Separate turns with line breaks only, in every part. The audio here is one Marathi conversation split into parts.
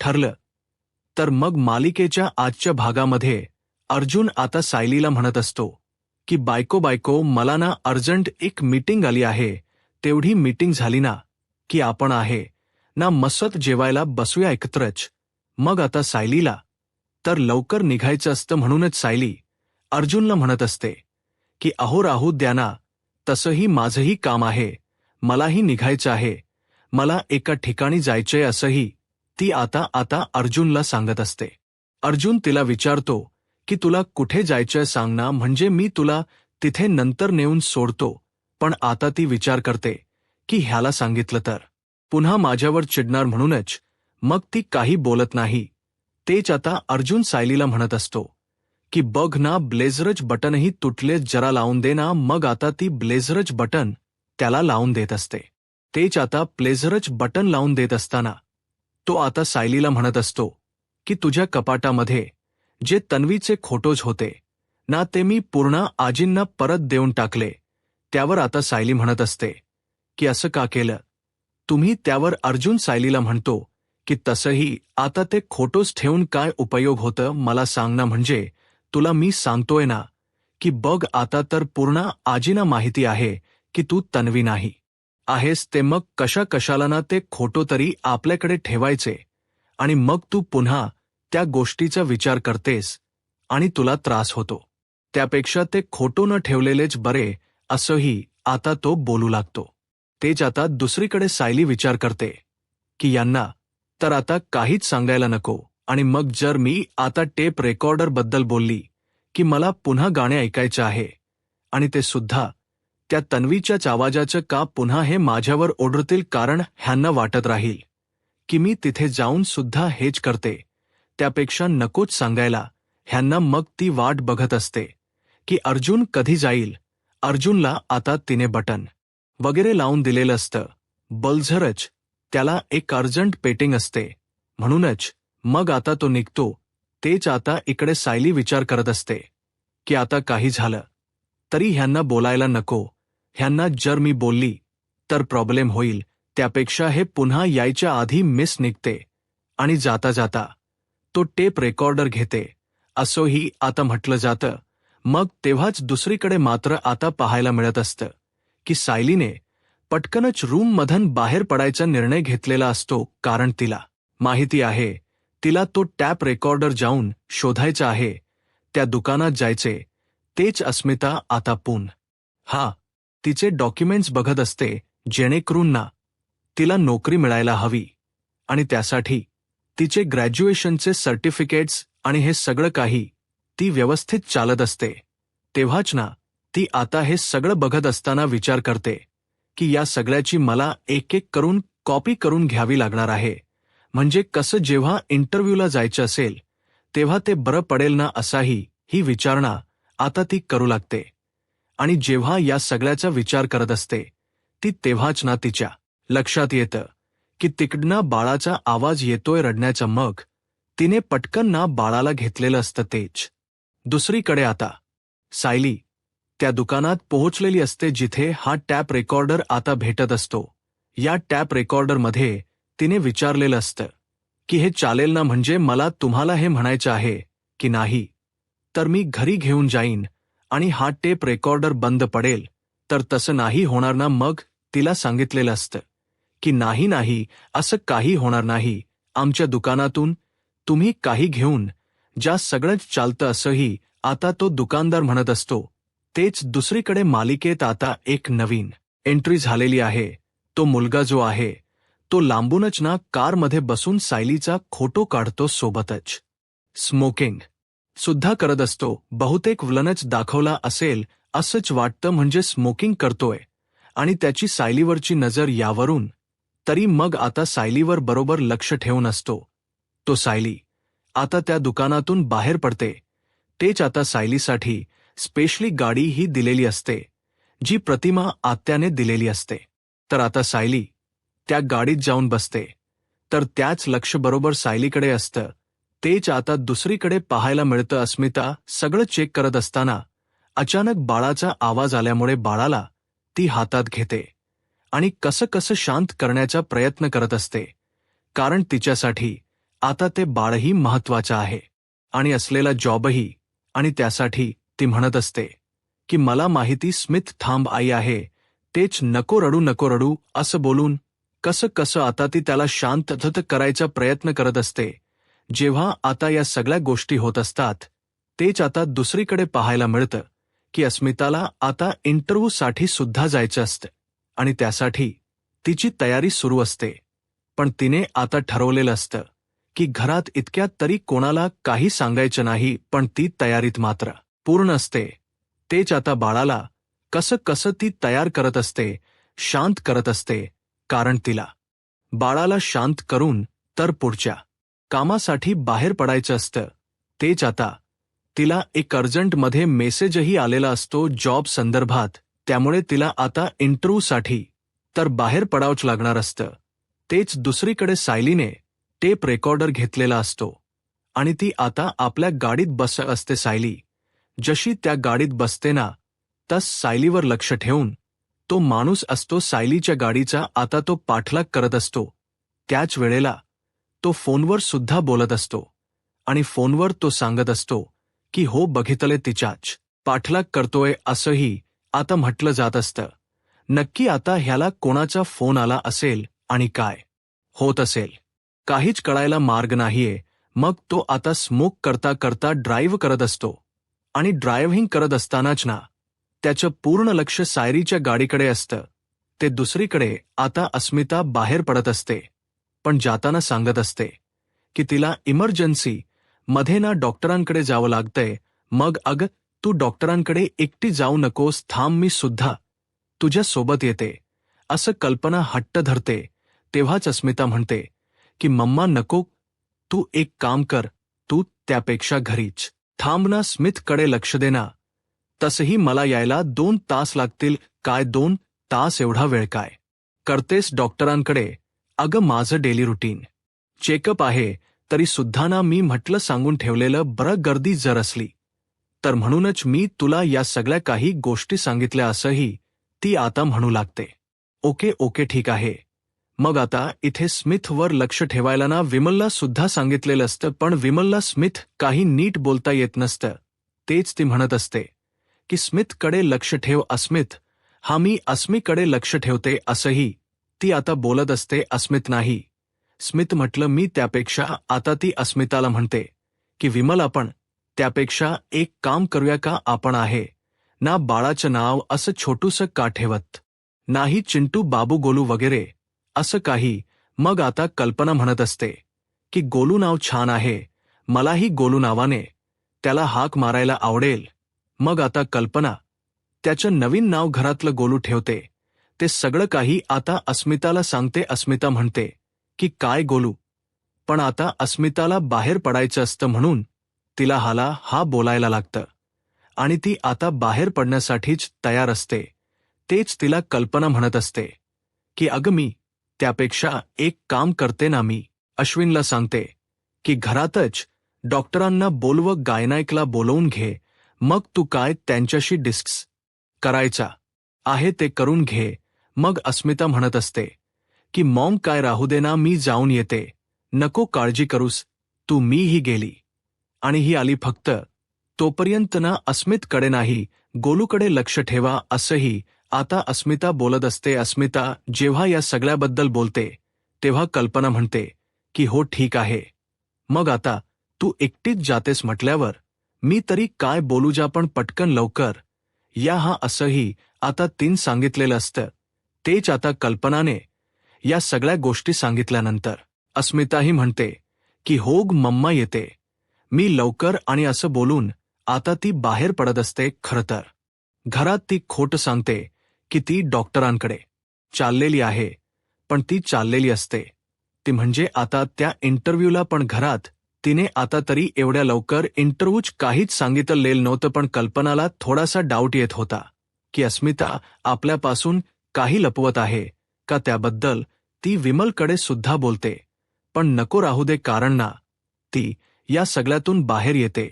ठरलं. तर मग मालिकेच्या आजच्या भागामध्ये अर्जुन आता सायलीला म्हणत असतो की बायको मला ना अर्जंट एक मीटिंग आली आहे, तेवढी मीटिंग झाली ना की आपण आहे ना मस्त जेवायला बसूया एकत्रच. मग आता सायलीला तर लवकर निघायचं असतं, म्हणूनच सायली अर्जुनला म्हणत असते की अहो राहू द्या ना, तसंही माझंही काम आहे, मलाही निघायचं आहे, मला एका ठिकाणी जायचंय असंही ती आता अर्जुनला सांगत असते. अर्जुन तिला विचारतो की तुला कुठे जायचंय सांग ना, म्हणजे मी तुला तिथे नंतर नेऊन सोडतो. पण आता ती विचार करते की ह्याला सांगितलं तर पुन्हा माझ्यावर चिडणार, म्हणूनच मग ती काही बोलत नाही. तेच आता अर्जुन सायलीला म्हणत असतो की बघ ना, ब्लेझरच बटनही तुटले, जरा लावून दे ना. मग आता ती ब्लेझरच बटन त्याला लावून देत असते. तेच आता ब्लेझरच बटन लावून देत असताना तो आता सायलीला म्हणत असतो की तुझ्या कपाटामध्ये जे तन्वीचे फोटोज होते ना, ते मी पूर्ण आजींना परत देऊन टाकले. त्यावर आता सायली म्हणत असते की असं का केलं तुम्ही? त्यावर अर्जुन सायलीला म्हणतो की तसंही आता ते फोटोज ठेवून काय उपयोग होतं, मला सांग ना. म्हणजे तुला मी सांगतोय ना की बघ, आता तर पूर्ण आजीना माहिती आहे की तू तन्वी नाही आहेस, ते मग कशाला ना ते फोटो तरी आपल्याकडे ठेवायचे, आणि मग तू पुन्हा त्या गोष्टीचा विचार करतेस आणि तुला त्रास होतो. त्यापेक्षा ते फोटो न ठेवलेलेच बरे, असंही आता तो बोलू लागतो. तेच आता दुसरीकडे सायली विचार करते की यांना तर आता काहीच सांगायला नको, आणि मग जर मी आता टेप रेकॉर्डर बद्दल बोलली की मला पुन्हा गाणे ऐकायचे आहे, आणि ते सुद्धा त्या तन्वीच्याच आवाजाचं, का पुन्हा हे माझ्यावर ओरडतील, कारण ह्यांना वाटत राहील की मी तिथे जाऊन सुद्धा हेच करते. त्यापेक्षा नकोच सांगायला ह्यांना. मग ती वाट बघत असते की अर्जुन कधी जाईल. अर्जुनला आता तिने बटन वगैरे लावून दिलेलं असतं. बल्झरच त्याला एक अर्जंट पेटिंग असते, म्हणूनच मग आता तो निघतो. तेच आता इकडे सायली विचार करत असते की आता काही झालं तरी ह्यांना बोलायला नको. ह्यांना जर मी बोलली तर प्रॉब्लेम होईल, त्यापेक्षा हे पुन्हा यायच्या आधी मिस निघते आणि जाता जाता तो टेप रेकॉर्डर घेते, असंही आता म्हटलं जातं. मग तेव्हाच दुसरीकडे मात्र आता पाहायला मिळत असतं की सायलीने पटकनच रूममधून बाहेर पडायचा निर्णय घेतलेला असतो, कारण तिला माहिती आहे तिला तो टॅप रेकॉर्डर जाऊन शोधायचा आहे, त्या दुकानात जायचे. तेच अस्मिता आता तिचे डॉक्युमेंट्स बघत असते, जेणेकरून ना तिला नोकरी मिळायला हवी, आणि त्यासाठी तिचे ग्रॅज्युएशनचे सर्टिफिकेट्स आणि हे सगळं काही ती व्यवस्थित चालत असते. तेव्हाच ना ती आता हे सगळं बघत असताना विचार करते की या सगळ्याची मला एक करून कॉपी करून घ्यावी लागणार आहे, म्हणजे कसं जेव्हा इंटरव्ह्यूला जायचं असेल तेव्हा ते बरं पडेल ना, असाही ही विचारणा आता ती करू लागते. आणि जेव्हा या सगळ्याचा विचार करत असते ती, तेव्हाच ना तिच्या लक्षात येतं की तिकडनं बाळाचा आवाज येतोय रडण्याचा. मग तिने पटकन ना बाळाला घेतलेलं असतं. तेच दुसरीकडे आता सायली त्या दुकानात पोहोचलेली असते जिथे हा टॅप रेकॉर्डर आता भेटत असतो. या टॅप रेकॉर्डरमध्ये तिने विचारलेलं असतं की हे चालेल ना, म्हणजे मला तुम्हाला हे म्हणायचं आहे की नाही, तर मी घरी घेऊन जाईन आणि हा टेप रेकॉर्डर बंद पडेल. तर तसं नाही होणार ना. मग तिला सांगितलेलं असतं की नाही, असं काही होणार नाही, आमच्या दुकानातून तुम्ही काही घेऊन ज्या सगळंच चालतं, असंही आता तो दुकानदार म्हणत असतो. तेच दुसरीकडे मालिकेत आता एक नवीन एंट्री झालेली आहे. तो मुलगा जो आहे तो लांबूनच ना कारमध्ये बसून सायलीचा फोटो काढतो, सोबतच स्मोकिंग सुद्धा करत असतो. बहुतेक व्लनच दाखवला असेल असंच वाटतं, म्हणजे स्मोकिंग करतोय आणि त्याची सायलीवरची नजर यावरून तरी मग आता सायलीवर बरोबर लक्ष ठेवून असतो. तो सायली आता त्या दुकानातून बाहेर पडते. तेच आता सायलीसाठी स्पेशली गाडी ही दिलेली असते, जी प्रतिमा आत्याने दिलेली असते. तर आता सायली त्या गाडीत जाऊन बसते, तर त्याच लक्ष बरोबर सायलीकडे असतं. तेच आता दुसरीकडे पाहायला मिळतं. अस्मिता सगळं चेक करत असताना अचानक बाळाचा आवाज आल्यामुळे बाळाला ती हातात घेते आणि कसं शांत करण्याचा प्रयत्न करत असते, कारण तिच्यासाठी आता ते बाळही महत्वाचं आहे आणि असलेला जॉबही. आणि त्यासाठी ती म्हणत असते की मला माहिती स्मिथ थांब आई आहे, तेच नको रडू नको रडू असं बोलून कसं कसं आता ती त्याला शांत करायचा प्रयत्न करत असते. जेव्हा आता या सगळ्या गोष्टी होत असतात तेच आता दुसरीकडे पाहायला मिळतं की अस्मिताला आता इंटरव्ह्यूसाठी सुद्धा जायचं असतं आणि त्यासाठी तिची तयारी सुरू असते. पण तिने आता ठरवलेलं असतं की घरात इतक्यात तरी कोणाला काही सांगायचं नाही, पण ती तयारीत मात्र पूर्ण असते. तेच आता बाळाला कसं कसं ती तयार करत असते, शांत करत असते, कारण तिला बाळाला शांत करून तर पुढच्या कामासाठी बाहेर पडायचं असतं. तेच आता तिला एक अर्जंटमध्ये मेसेजही आलेला असतो जॉब संदर्भात, त्यामुळे तिला आता इंटरव्ह्यूसाठी तर बाहेर पडावंच लागणार असतं. तेच दुसरीकडे सायलीने टेप रेकॉर्डर घेतलेला असतो आणि ती आता आपल्या गाडीत बस असते. सायली जशी त्या गाडीत बसते ना, तस सायलीवर लक्ष ठेवून तो माणूस असतो सायलीच्या गाडीचा आता तो पाठलाग करत असतो. त्याच वेळेला तो फोनवर सुद्धा बोलत असतो आणि फोनवर तो सांगत असतो की हो बघितले तिच्याच पाठलाग करतोय असंही आता म्हटलं जात असतं. नक्की आता ह्याला कोणाचा फोन आला असेल आणि काय होत असेल काहीच कळायला मार्ग नाहीये. मग तो आता स्मोक करता करता ड्राईव्ह करत असतो आणि ड्रायव्हिंग करत असतानाच ना त्याचं पूर्ण लक्ष सायरीच्या गाडीकडे असतं. ते दुसरीकडे आता अस्मिता बाहेर पडत असते, पण जाताना सांगत असते की तिला इमर्जन्सी मध्ये ना डॉक्टरांकडे जावं लागतंय. मग अग तू डॉक्टरांकडे एकटी जाऊ नकोस, थांब मी सुद्धा तुझ्या सोबत येते असं कल्पना हट्ट धरते. तेव्हाच अस्मिता म्हणते की मम्मा नको, तू एक काम कर, तू त्यापेक्षा घरीच थांब ना, स्मिथकडे लक्ष दे ना. तसही मला यायला 2 तास लागतील. काय 2 तास एवढा वेळ काय करतेस डॉक्टरांकडे? अगं माझं डेली रुटीन चेकअप आहे तरी सुद्धा ना, मी म्हटलं सांगून ठेवलेलं बरं, गर्दी जर असली तर म्हणूनच मी तुला या सगळ्या काही गोष्टी सांगितल्या असंही ती आता म्हणू लागते. ओके ओके ठीक आहे. मग आता इथे स्मिथवर लक्ष ठेवायला ना विमलला सुद्धा सांगितलेलं असतं, पण विमलला स्मिथ काही नीट बोलता येत नसतं. तेच ती म्हणत असते की स्मिथकडे लक्ष ठेव अस्मित, हा मी अस्मीकडे लक्ष ठेवते असंही ती आता बोलत असते. अस्मित नाही, स्मिथ म्हटलं मी. त्यापेक्षा आता ती अस्मिताला म्हणते की विमल आपण त्यापेक्षा एक काम करूया का, आपण आहे ना बाळाचं नाव असं छोटूसं का ठेवत नाही, चिंटू बाबू गोलू वगैरे असं काही. मग आता कल्पना म्हणत असते की गोलू नाव छान आहे, मलाही गोलू नावाने त्याला हाक मारायला आवडेल. मग आता कल्पना त्याचं नवीन नाव घरातलं गोलू ठेवते. ते सगळं काही आता अस्मिताला सांगते. अस्मिता म्हणते की काय गोलू, पण आता अस्मिताला बाहेर पडायचं असतं म्हणून तिला हा बोलायला लागतं आणि ती आता बाहेर पडण्यासाठीच तयार असते. तेच तिला कल्पना म्हणत असते की अगं मी त्यापेक्षा एक काम करते ना, मी अश्विनला सांगते की घरातच डॉक्टरांना बोलवं, गायनायकला बोलवून घे, मग तू काय त्यांच्याशी डिस्कस करायचा आहे ते करून घे. मग अस्मिता म्हणत असते की मॉम काय राहू दे ना, मी जाऊन येते, नको काळजी करूस तू. मी ही गेली आणि ही आली फक्त तोपर्यंत ना अस्मितकडे नाही गोलूकडे लक्ष ठेवा असंही आता अस्मिता बोलत असते. अस्मिता जेव्हा या सगळ्याबद्दल बोलते तेव्हा कल्पना म्हणते की हो ठीक आहे, मग आता तू एकटीच जातेस म्हटल्यावर मी तरी काय बोलू, जा पण पटकन लवकर या हा असंही आता तीन सांगितलेलं असतं. तेच आता कल्पनाने या सगळ्या गोष्टी सांगितल्यानंतर अस्मिताही म्हणते की हो मम्मा येते मी लवकर, आणि असं बोलून आता ती बाहेर पडत असते. खरं तर घरात ती खोटं सांगते की ती डॉक्टरांकडे चाललेली आहे, पण ती चाललेली असते ती म्हणजे आता त्या इंटरव्ह्यूला. पण घरात तिने आता तरी एवढ्या लवकर इंटरव्ह्यूच काहीच सांगितलेलं नव्हतं. पण कल्पनाला थोडासा डाऊट येत होता की अस्मिता आपल्यापासून काही लपवत आहे का, त्याबद्दल ती विमलकडे सुद्धा बोलते. पण नको राहू दे, कारण ना ती या सगळ्यातून बाहेर येते.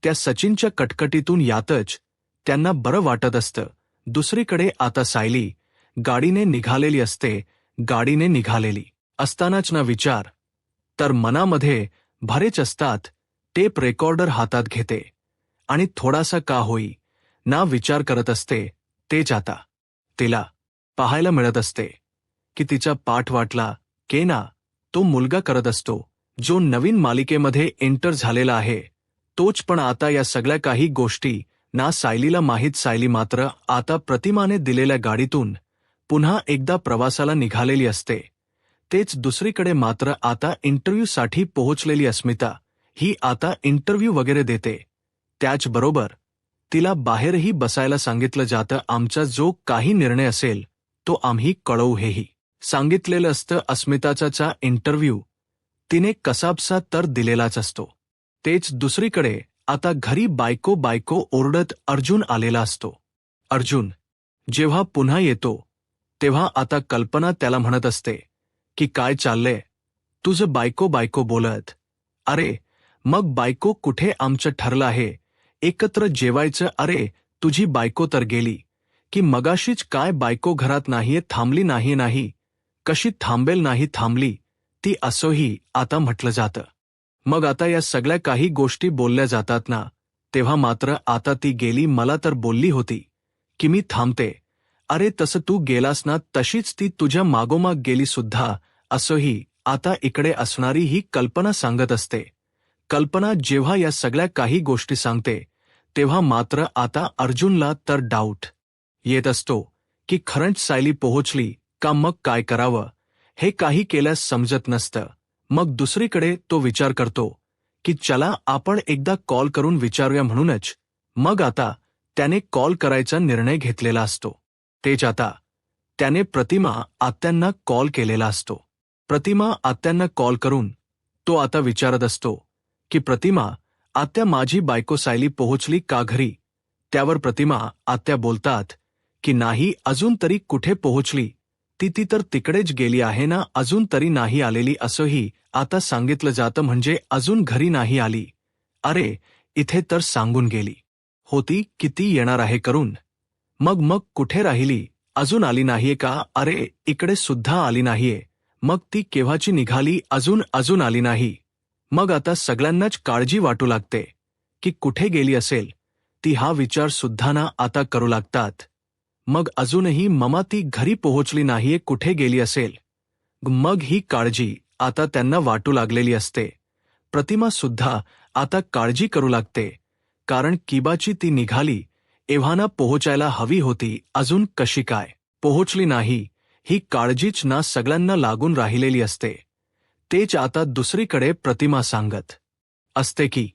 त्या सचिनच्या कटकटीतून यातच त्यांना बरं वाटत असतं. दुसरीकडे आता सायली गाडीने निघालेली असते. गाडीने निघालेली असतानाच ना विचार तर मनामध्ये भरेच असतात. टेप रेकॉर्डर हातात घेते आणि थोडासा का होई ना विचार करत असते. तेच आता तिला पाहायला मिळत असते की तिचा पाठ वाटला के ना तो मुलगा करत असतो जो नवीन मालिकेमध्ये एंटर झालेला आहे. तोच पण आता या सगळ्या काही गोष्टी ना सायलीला माहीत. सायली मात्र आता प्रतिमाने दिलेल्या गाडीतून पुन्हा एकदा प्रवासाला निघालेली असते. तेच दुसरीकडे मात्र आता इंटरव्ह्यूसाठी पोहोचलेली अस्मिता ही आता इंटरव्ह्यू वगैरे देते. त्याचबरोबर तिला बाहेरही बसायला सांगितलं जातं. आमचा जो काही निर्णय असेल तो आम्ही कळवू हेही सांगितलेलं असतं. अस्मिताचा इंटरव्ह्यू तिने कसाबसा तर दिलेलाच असतो. तेच दुसरीकडे आता घरी बायको बायको ओरडत अर्जुन आलेला असतो. अर्जुन जेव्हा पुन्हा येतो तेव्हा आता कल्पना त्याला म्हणत असते की काय चाललंय तुझं बायको बायको बोलत. अरे मग बायको कुठे आमचं ठरलं आहे एकत्र जेवायचं. अरे तुझी बायको तर गेली की मगाशीच. काय बायको घरात नाहीये थांबली नाही कशी थांबेल नाही थांबली ती असंही आता म्हटलं जातं. मग आता या सगळ्या काही गोष्टी बोलल्या जातात ना तेव्हा मात्र आता ती गेली. मला तर बोलली होती की मी थांबते. अरे तसं तू गेलास ना तशीच ती तुझ्या मागोमाग गेली सुद्धा असंही आता इकडे असणारी ही कल्पना सांगत असते. कल्पना जेव्हा या सगळ्या काही गोष्टी सांगते तेव्हा मात्र आता अर्जुनला तर डाऊट येत असतो की खरंच सायली पोहोचली का. मग काय करावं हे काही केल्यास समजत नसतं. मग दुसरीकडे तो विचार करतो की चला आपण एकदा कॉल करून विचारूया म्हणूनच मग आता त्याने कॉल करायचा निर्णय घेतलेला असतो. तेच आता त्याने प्रतिमा आत्यांना कॉल केलेला असतो. प्रतिमा आत्यांना कॉल करून तो आता विचारत असतो की प्रतिमा आत्या माझी बायको सायली पोहोचली का घरी. त्यावर प्रतिमा आत्या बोलतात की नाही अजून तरी कुठे पोहोचली ती तर तिकडेच गेली आहे ना अजून तरी नाही आलेली असंही आता सांगितलं जातं. म्हणजे अजून घरी नाही आली. अरे इथे तर सांगून गेली होती किती येणार आहे करून. मग कुठे राहिली अजून आली नाहीये का. अरे इकडे सुद्धा आली नाहीये. मग ती केव्हाची निघाली अजून आली नाही. मग आता सगळ्यांनाच काळजी वाटू लागते की कुठे गेली असेल ती. हा विचार सुद्धा ना आता करू लागतात. मग अजूनही ममा ती घरी पोहोचली नाहीये कुठे गेली असेल. मग ही काळजी आता त्यांना वाटू लागलेली असते. प्रतिमा सुद्धा आता काळजी करू लागते कारण किबाची ती निघाली एव्हाना पोहोचायला हवी होती अजून कशी काय पोहोचली नाही ही काळजीच ना सगळ्यांना लागून राहिलेली असते. तेच आता दुसरीकडे प्रतिमा सांगत असते की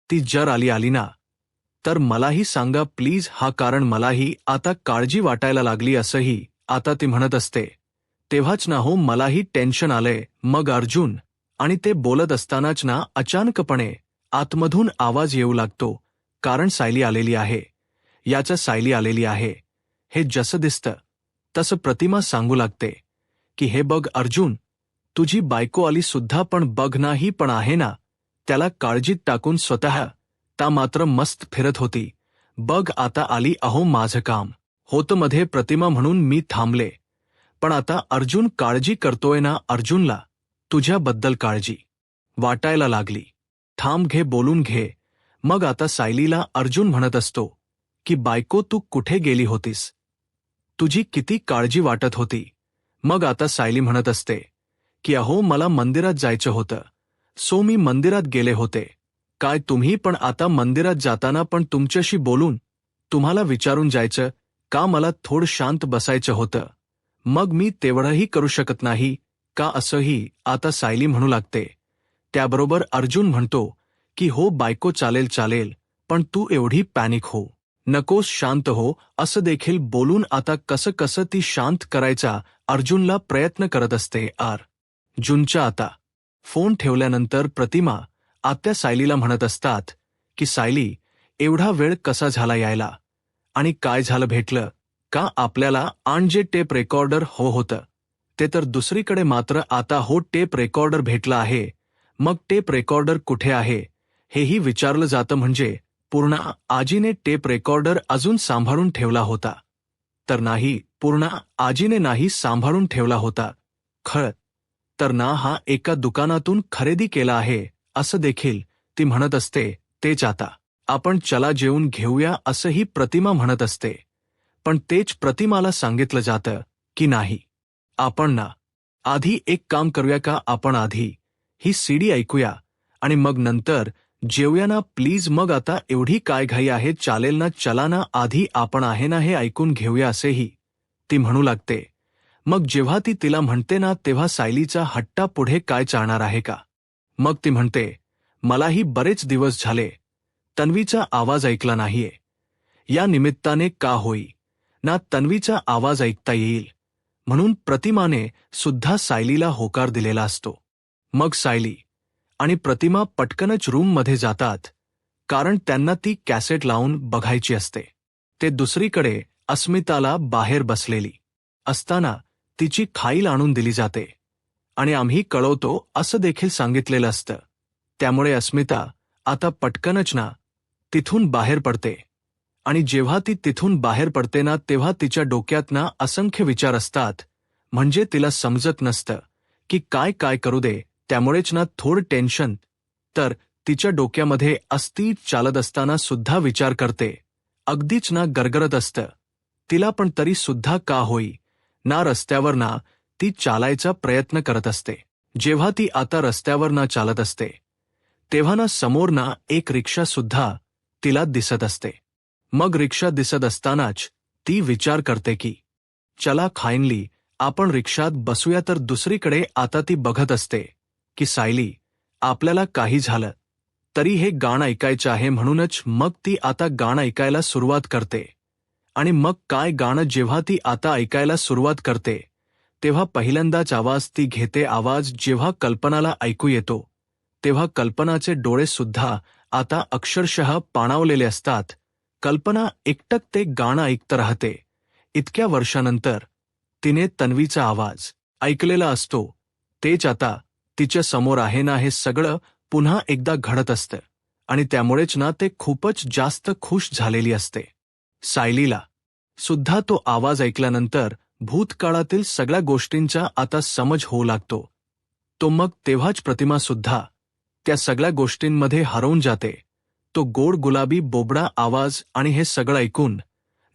ती जर आली ना तर मलाही सांगा प्लीज हा कारण मलाही आता काळजी वाटायला लागली असंही आता ती म्हणत असते. तेव्हाच ना हो मलाही टेन्शन आलंय. मग अर्जुन आणि ते बोलत असतानाच ना अचानकपणे आतमधून आवाज येऊ लागतो कारण सायली आलेली आहे. याचं सायली आलेली आहे हे जसं दिसतं तसं प्रतिमा सांगू लागते की हे बघ अर्जुन तुझी बायको आली सुद्धा पण बघ ना ही पण आहे ना त्याला काळजीत टाकून स्वतः ता मात्र मस्त फिरत होती. बघ आता आली. अहो माझं काम होतं मध्ये प्रतिमा म्हणून मी थांबले पण आता अर्जुन काळजी करतोय ना. अर्जुनला तुझ्याबद्दल काळजी वाटायला लागली. थांब घे बोलून घे. मग आता सायलीला अर्जुन म्हणत असतो की बायको तू कुठे गेली होतीस तुझी किती काळजी वाटत होती. मग आता सायली म्हणत असते की अहो मला मंदिरात जायचं होतं सो मी मंदिरात गेले होते. काय तुम्ही पण आता मंदिरात जाताना पण तुमच्याशी बोलून तुम्हाला विचारून जायचं का. मला थोडं शांत बसायचं होतं मग मी तेवढंही करू शकत नाही का असंही आता सायली म्हणू लागते. त्याबरोबर अर्जुन म्हणतो की हो बायको चालेल पण तू एवढी पॅनिक हो नकोस शांत हो असं देखील बोलून आता कसं ती शांत करायचा अर्जुनला प्रयत्न करत असते. अर्जुनच्या आता फोन ठेवल्यानंतर प्रतिमा आत्या सायलीला म्हणत असतात की सायली एवढा वेळ कसा झाला यायला आणि काय झालं भेटलं का आपल्याला. आणि जे टेप रेकॉर्डर होतं ते तर दुसरीकडे मात्र आता हो टेप रेकॉर्डर भेटला आहे. मग टेप रेकॉर्डर कुठे आहे हेही विचारलं जातं. म्हणजे पूर्णा आजीने टेप रेकॉर्डर अजून सांभाळून ठेवला होता तर नाही पूर्णा आजीने नाही सांभाळून ठेवला होता. खरं तर ना हा एका दुकानातून खरेदी केला आहे असं देखील ती म्हणत असते. तेच आता आपण चला जेवून घेऊया असंही प्रतिमा म्हणत असते. पण तेच प्रतिमाला सांगितलं जातं की नाही, आपण ना आधी एक काम करूया का, आपण आधी ही सीडी ऐकूया आणि मग नंतर जेवूया ना प्लीज. मग आता एवढी काय घाई आहे, चालेल ना, चला ना, आधी आपण आहे ना हे ऐकून घेऊया असेही ती म्हणू लागते. मग जेव्हा ती तिला म्हणते ना तेव्हा सायलीचा हट्टा पुढे काय चालणार आहे का. मग ती म्हणते, मलाही बरेच दिवस झाले तन्वीचा आवाज ऐकला नाहीये. या निमित्ताने का होई ना तन्वीचा आवाज ऐकता येईल म्हणून प्रतिमाने सुद्धा सायलीला होकार दिलेला असतो. मग सायली आणि प्रतिमा पटकनच रूममध्ये जातात, कारण त्यांना ती कॅसेट लावून बघायची असते. ते दुसरीकडे अस्मिताला बाहेर बसलेली असताना तिची खाईल आणून दिली जाते आणि आम्ही कळवतो असं देखील सांगितलेलं असतं. त्यामुळे अस्मिता आता पटकनच ना तिथून बाहेर पडते आणि जेव्हा ती तिथून बाहेर पडते ना तेव्हा तिच्या डोक्यात ना असंख्य विचार असतात. म्हणजे तिला समजत नसतं की काय काय करू दे. त्यामुळेच ना थोडं टेन्शन तर तिच्या डोक्यामध्ये अस्थिर चालत असताना सुद्धा विचार करते. अगदीच ना गरगरत असतं तिला, पण तरी सुद्धा का होई ना रस्त्यावर ना ती चालायचा प्रयत्न करत असते. जेव्हा ती आता रस्त्यावर ना चालत असते तेव्हा ना समोर ना एक रिक्षा सुद्धा तिला दिसत असते. मग रिक्षा दिसत असतानाच ती विचार करते की चला खाईनली आपण रिक्षात बसूया. तर दुसरीकडे आता ती बघत असते की सायली आपल्याला काही झालं तरी हे गाणं ऐकायचं आहे, म्हणूनच मग ती आता गाणं ऐकायला सुरुवात करते. आणि मग काय गाणं जेव्हा ती आता ऐकायला सुरुवात करते तेव्हा पहिल्यांदाच आवाज ती घेते. आवाज जेव्हा कल्पनाला ऐकू येतो तेव्हा कल्पनाचे डोळे सुद्धा आता अक्षरशः पाणावलेले असतात. कल्पना एकटक ते गाणं ऐकत राहते. इतक्या वर्षानंतर तिने तन्वीचा आवाज ऐकलेला असतो, तेच आता तिच्या समोर आहे ना. हे सगळं पुन्हा एकदा घडत असतं आणि त्यामुळेच ना ते खूपच जास्त खुश झालेली असते. सायलीला सुद्धा तो आवाज ऐकल्यानंतर भूतकाळातील सगळ्या गोष्टींचा आता समज होऊ लागतो. तो मग तेव्हाच प्रतिमा सुद्धा त्या सगळ्या गोष्टींमध्ये हरवून जाते. तो गोड गुलाबी बोबडा आवाज आणि हे सगळं ऐकून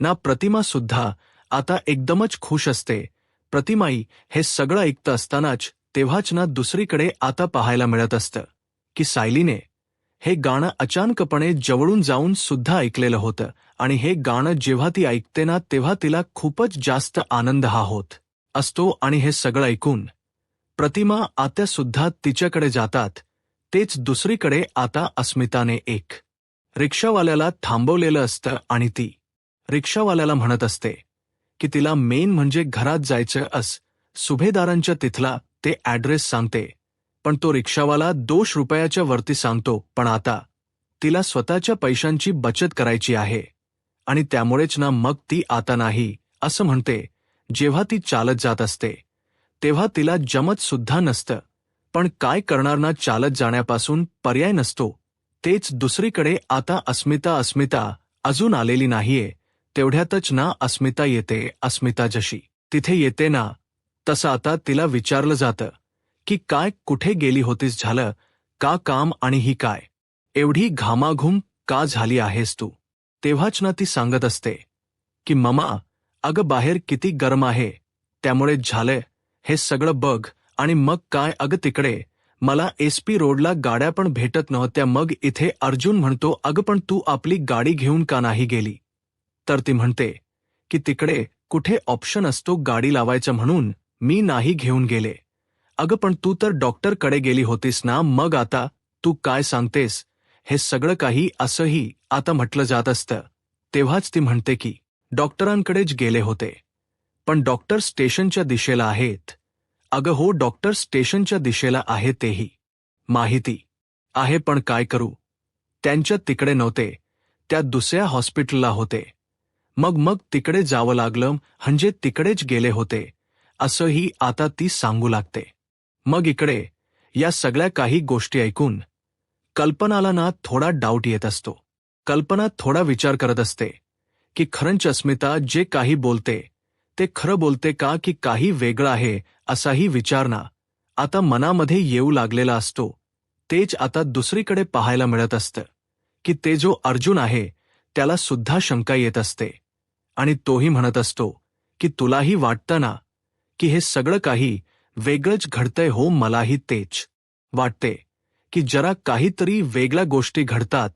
ना प्रतिमा सुद्धा आता एकदमच खुश असते. प्रतिमाई हे सगळं ऐकत असतानाच तेव्हाच ना दुसरीकडे आता पाहायला मिळत असतं की सायलीने हे गाणं अचानकपणे जवळून जाऊन सुद्धा ऐकलेलं होतं आणि हे गाणं जेव्हा ती ऐकते ना तेव्हा तिला खूपच जास्त आनंद हा होत असतो. आणि हे सगळं ऐकून प्रतिमा आत्या सुद्धा तिच्याकडे जातात. तेच दुसरीकडे आता अस्मिताने एक रिक्षावाल्याला थांबवलेलं असतं आणि ती रिक्षावाल्याला म्हणत असते की तिला मेन म्हणजे घरात जायचं सुभेदारांच्या तिथला ते ॲड्रेस सांगते. पण तो रिक्षावाला ₹2 वरती सांगतो. पण आता तिला स्वतःच्या पैशांची बचत करायची आहे आणि त्यामुळेच ना मग ती आता नाही असं म्हणते. जेव्हा ती चालत जात असते तेव्हा तिला जमत सुद्धा नसतं, पण काय करणार ना, चालत जाण्यापासून पर्याय नसतो. तेच दुसरीकडे आता अस्मिता अजून आलेली नाहीये. तेवढ्यातच ना अस्मिता येते. अस्मिता जशी तिथे येते ना तसं आता तिला विचारलं जातं की काय कुठे गेली होतीस, झालं का काम, आणि ही काय एवढी घामाघूम का झाली आहेस तू. तेव्हाच ना ती सांगत असते की ममा अगं बाहेर किती गरम आहे त्यामुळे झालंय हे सगळं बघ. आणि मग काय अगं तिकडे मला SP रोडला गाड्या पण भेटत नव्हत्या. मग इथे अर्जुन म्हणतो अगं पण तू आपली गाडी घेऊन का नाही गेली. तर ती म्हणते की तिकडे कुठे ऑप्शन असतो गाडी लावायचं म्हणून मी नाही घेऊन गेले. अगं पण तू तर डॉक्टरकडे गेली होतीस ना, मग आता तू काय सांगतेस. हे सगळं काही असंही आता म्हटलं जात असतं. तेव्हाच ती म्हणते की डॉक्टरांकडेच गेले होते, पण डॉक्टर स्टेशनच्या दिशेला आहेत. अगं हो, डॉक्टर स्टेशनच्या दिशेला आहे तेही माहिती आहे, पण काय करू, त्यांच्या तिकडे नव्हते, त्या दुसऱ्या हॉस्पिटलला होते. मग तिकडे जावं लागलं, म्हणजे तिकडेच गेले होते असंही आता ती सांगू लागते. मग इकडे या सगळ्या काही गोष्टी ऐकून कल्पनाला ना थोडा डाऊट येत असतो. कल्पना थोडा विचार करत असते की खरंच अस्मिता जे काही बोलते ते खरं बोलते का, की काही वेगळं आहे. असाही विचार ना आता मनामध्ये येऊ लागलेला असतो तेच आता दुसरीकडे पाहायला मिळत असतं की ते जो अर्जुन आहे त्याला सुद्धा शंका येत असते आणि तोही म्हणत असतो की तुलाही वाटतं ना की हे सगळं काही वेगळंच घडतंय. हो, मलाही तेच वाटते की जरा काहीतरी वेगळ्या गोष्टी घडतात,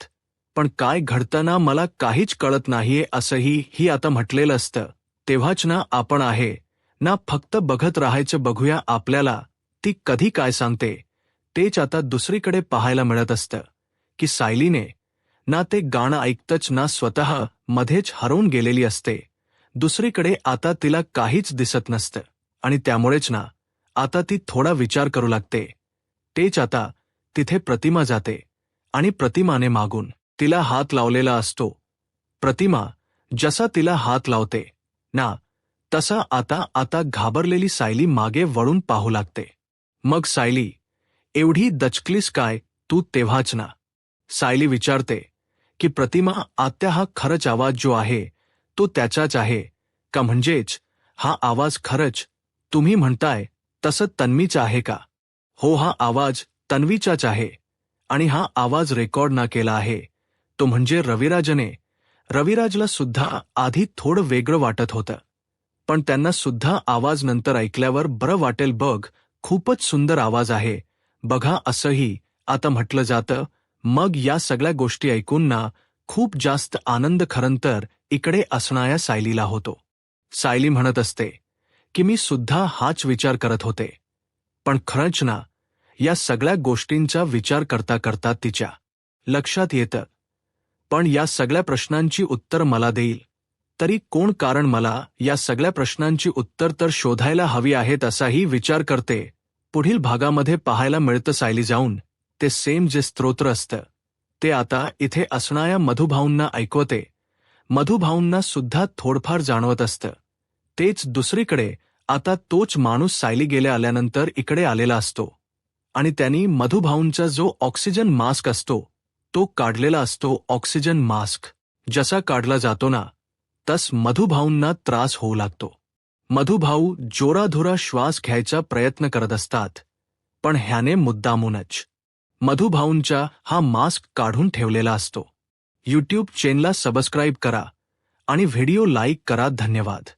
पण काय घडतं ना मला काहीच कळत नाहीये असंही आता म्हटलेलं असतं. तेव्हाच ना आपण आहे ना फक्त बघत राहायचं, बघूया आपल्याला ती कधी काय सांगते. तेच आता दुसरीकडे पाहायला मिळत असतं की सायलीने ना ते गाणं ऐकतच ना स्वतः मध्येच हरवून गेलेली असते. दुसरीकडे आता तिला काहीच दिसत नसतं आणि त्यामुळेच ना आता ती थोडा विचार करू लागते. तेच आता तिथे प्रतिमा जाते आणि प्रतिमाने मागून तिला हात लावलेला असतो. प्रतिमा जसा तिला हात लावते ना तसा आता आता घाबरलेली सायली मागे वळून पाहू लागते. मग सायली, एवढी दचकलीस काय तू तेव्हाच ना? सायली विचारते की प्रतिमा आत्या हा खरंच आवाज जो आहे तो त्याचाच आहे का? म्हणजेच हा आवाज खरंच तुम्ही म्हणताय तसं तन्वीचा आहे का? हो, हा आवाज तन्वीचाच आहे आणि हा आवाज रेकॉर्ड ना केला आहे तो म्हणजे रविराजने. रविराजला सुद्धा आधी थोडं वेगळं वाटत होतं, पण त्यांना सुद्धा आवाज नंतर ऐकल्यावर बरं वाटेल. बघ, खूपच सुंदर आवाज आहे बघा असंही आता म्हटलं जातं. मग या सगळ्या गोष्टी ऐकून ना खूप जास्त आनंद खरंतर इकडे असणाऱ्या सायलीला होतो. सायली म्हणत असते की मी सुद्धा हाच विचार करत होते, पण खरंच ना या सगळ्या गोष्टींचा विचार करता करता तिच्या लक्षात येतं, पण या सगळ्या प्रश्नांची उत्तर मला देईल तरी कोण? कारण मला या सगळ्या प्रश्नांची उत्तर तर शोधायला हवी आहेत असाही विचार करते. पुढील भागामध्ये पाहायला मिळतं सायली जाऊन ते सेम जे स्तोत्र असतं ते आता इथे असणाऱ्या मधुभाऊंना ऐकवते. मधुभाऊंना सुद्धा थोडंफार जाणवत असतं. तेच दुसरीकडे आता तोच माणूस सायली गेल्या आल्यानंतर इकडे आलेला असतो आणि त्यांनी मधुभाऊंचा जो ऑक्सिजन मास्क असतो तो काढलेला असतो. ऑक्सिजन मास्क जसा काढला जातो ना तस मधुभाऊंना त्रास होऊ लागतो. मधुभाऊ जोराधोरा श्वास घ्यायचा प्रयत्न करत असतात, पण ह्याने मुद्दामूनच मधुभाऊंचा हा मास्क काढून ठेवलेला असतो. यूट्यूब चॅनलला सबस्क्राईब करा आणि व्हिडिओ लाईक करा. धन्यवाद.